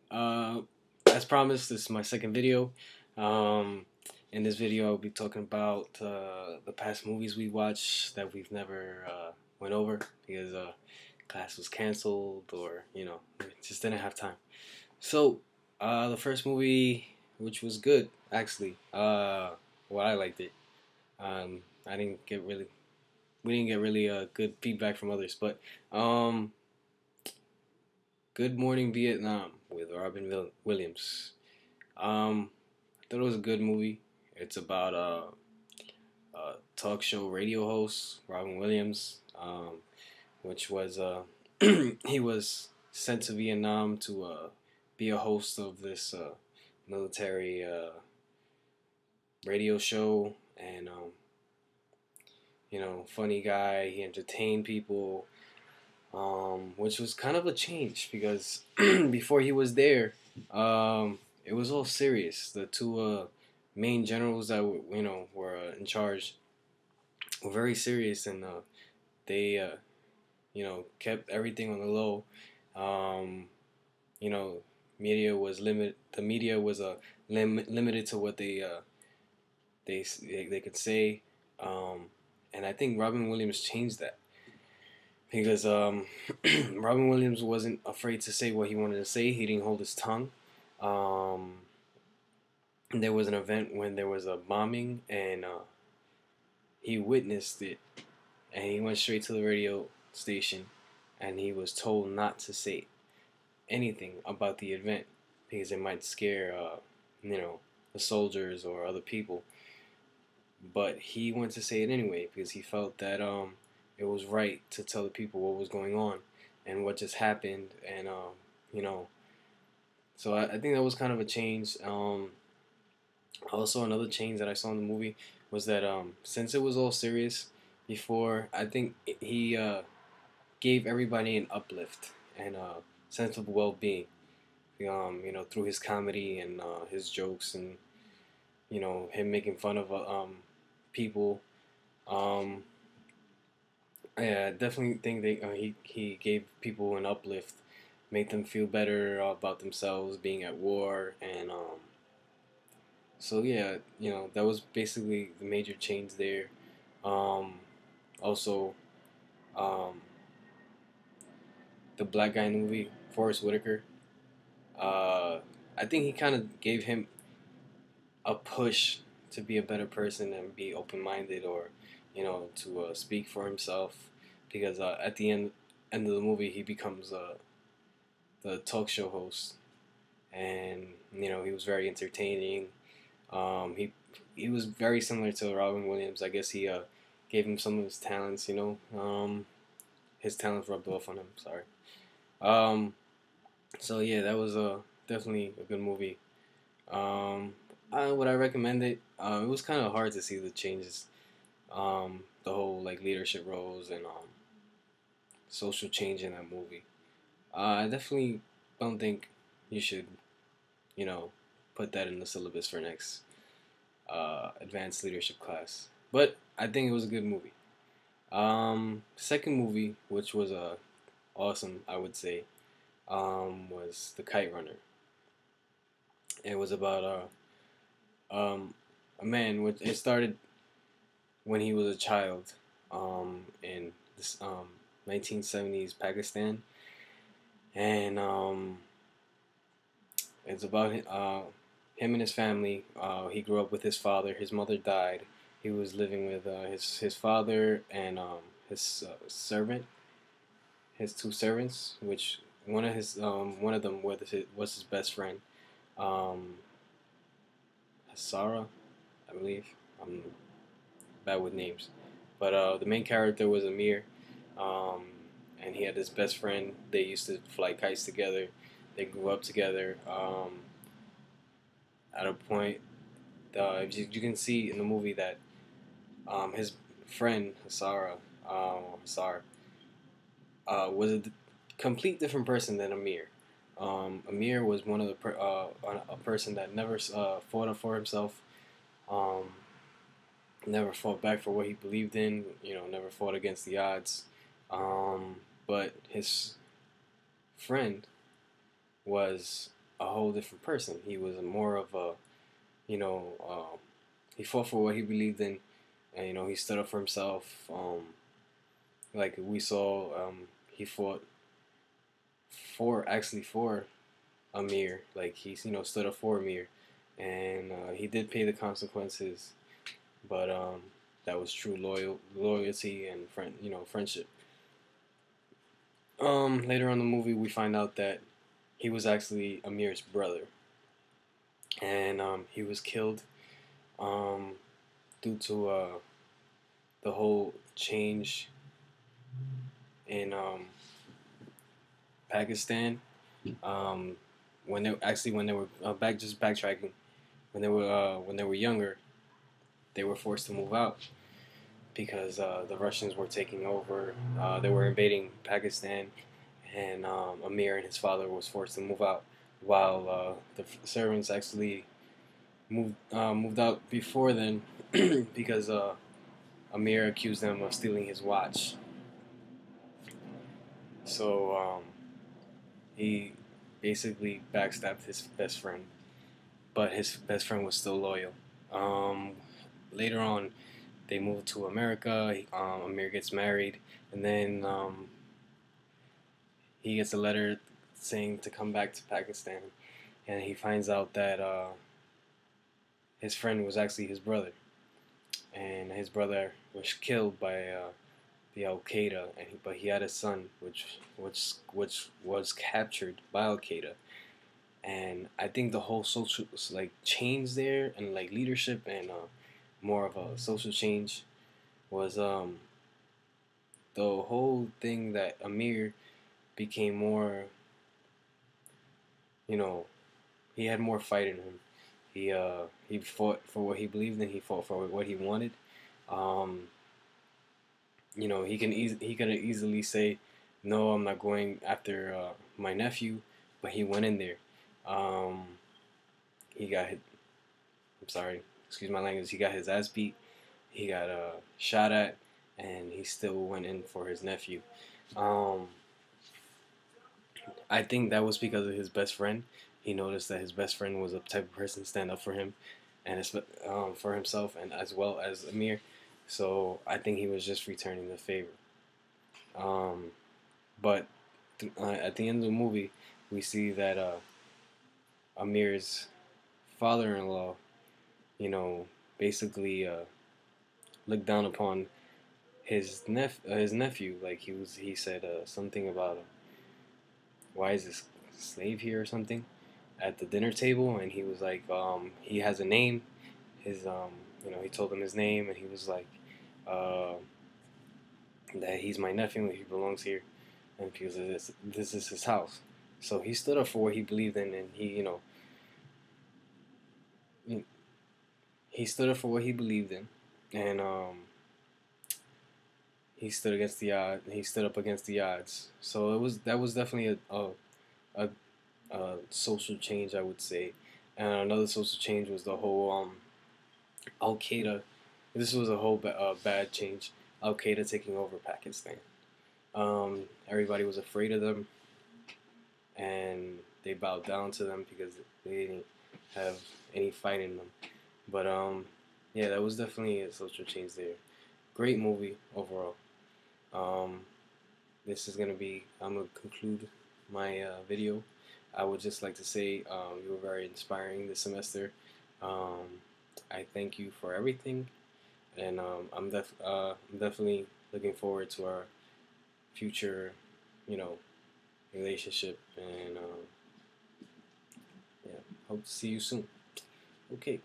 Uh, as promised, this is my second video. Um, in this video, I'll be talking about the past movies we watched that we've never went over because class was canceled or we just didn't have time. So the first movie, which was good actually, well I liked it. I didn't get really, we didn't get really good feedback from others, but um, Good Morning Vietnam with Robin Williams. I thought it was a good movie. It's about a talk show radio host Robin Williams, which was he was sent to Vietnam to be a host of this military radio show, and funny guy. He entertained people, which was kind of a change because before he was there, it was all serious. The two main generals that were in charge were very serious, and they kept everything on the low. Um, you know, media was limit. The media was limited to what they could say, and I think Robin Williams changed that because Robin Williams wasn't afraid to say what he wanted to say. He didn't hold his tongue. Um, there was an event when there was a bombing, and he witnessed it, and he went straight to the radio station, and he was told not to say anything about the event because it might scare, the soldiers or other people. But he went to say it anyway because he felt that it was right to tell the people what was going on and what just happened, and you know, so I think that was kind of a change. Also, another change that I saw in the movie was that since it was all serious before, I think he gave everybody an uplift and a sense of well-being. Through his comedy and his jokes, and him making fun of people. Um, yeah, I definitely think he gave people an uplift, made them feel better about themselves being at war, and so yeah, that was basically the major change there. Um, Also, um, the black guy in the movie, Forrest Whitaker. Uh, I think he kind of gave him a push to be a better person and be open minded, or to speak for himself, because at the end of the movie he becomes the talk show host, and he was very entertaining. He was very similar to Robin Williams. I guess he gave him some of his talents. His talents rubbed off on him. Sorry. Um, so yeah, that was definitely a good movie. Um, would I recommend it? It was kind of hard to see the changes, the whole like leadership roles and social change in that movie. I definitely don't think you should, you know, put that in the syllabus for next advanced leadership class. But I think it was a good movie. Second movie, which was awesome, I would say, was The Kite Runner. It was about a man. It started when he was a child, in this 1970s Pakistan, and it's about him and his family. He grew up with his father. His mother died. He was living with his father and his servant, his two servants, which one of them was his best friend, um, Sarah, I believe. I'm bad with names, but the main character was Amir, um, and he had his best friend. They used to fly kites together. They grew up together. At a point, you can see in the movie that his friend Hassar, was a complete different person than Amir. Amir was one of a person that never fought up for himself, um, never fought back for what he believed in. Never fought against the odds. But his friend was. a whole different person. He was more of a, you know, he fought for what he believed in, and he stood up for himself. Like we saw, he fought for Amir. Like he's stood up for Amir, and he did pay the consequences, but that was true loyalty and friendship. Later on in the movie, we find out that he was actually Amir's brother, and he was killed um, due to the whole change in Pakistan. Um, when they were backtracking, when they were younger, they were forced to move out because the Russians were taking over. They were invading Pakistan, and Amir and his father was forced to move out, while the servants actually moved out before then because Amir accused them of stealing his watch. So he basically backstabbed his best friend, but his best friend was still loyal. Um, Later on, they moved to America. Amir gets married, and then he gets a letter saying to come back to Pakistan, and he finds out that his friend was actually his brother, and his brother was killed by the Al Qaeda, but he had a son, which was captured by Al Qaeda, and I think the whole social like change there and like leadership and more of a social change was the whole thing that Amir became more, you know, he had more fight in him. He fought for what he believed in. He fought for what he wanted. Um, he could easily say, "No, I'm not going after my nephew," but he went in there. Um, he got hit. I'm sorry, excuse my language. He got his ass beat. He got shot at, and he still went in for his nephew. Um, I think that was because of his best friend. He noticed that his best friend was a type of person to stand up for him, and for himself, and as well as Amir. So I think he was just returning the favor. Um, but at the end of the movie, we see that Amir's father-in-law, you know, basically looked down upon his nephew. Like he said something about why is this slave here or something at the dinner table, and he was like, he has a name. His he told him his name, and he was like, uh, that he's my nephew and he belongs here, and because this is his house. So he stood up for what he believed in, and he stood up for what he believed in, and he stood against the odd. He stood up against the odds. So that was definitely a, social change, I would say. And another social change was the whole Al Qaeda. This was a whole bad change. Al Qaeda taking over Pakistan. Everybody was afraid of them, and they bowed down to them because they didn't have any fight in them. But yeah, that was definitely a social change there. Great movie overall. Um, this is gonna be. I'm gonna conclude my video. I would just like to say you were very inspiring this semester. I thank you for everything, and I'm definitely looking forward to our future, you know, relationship, and yeah, hope to see you soon. Okay.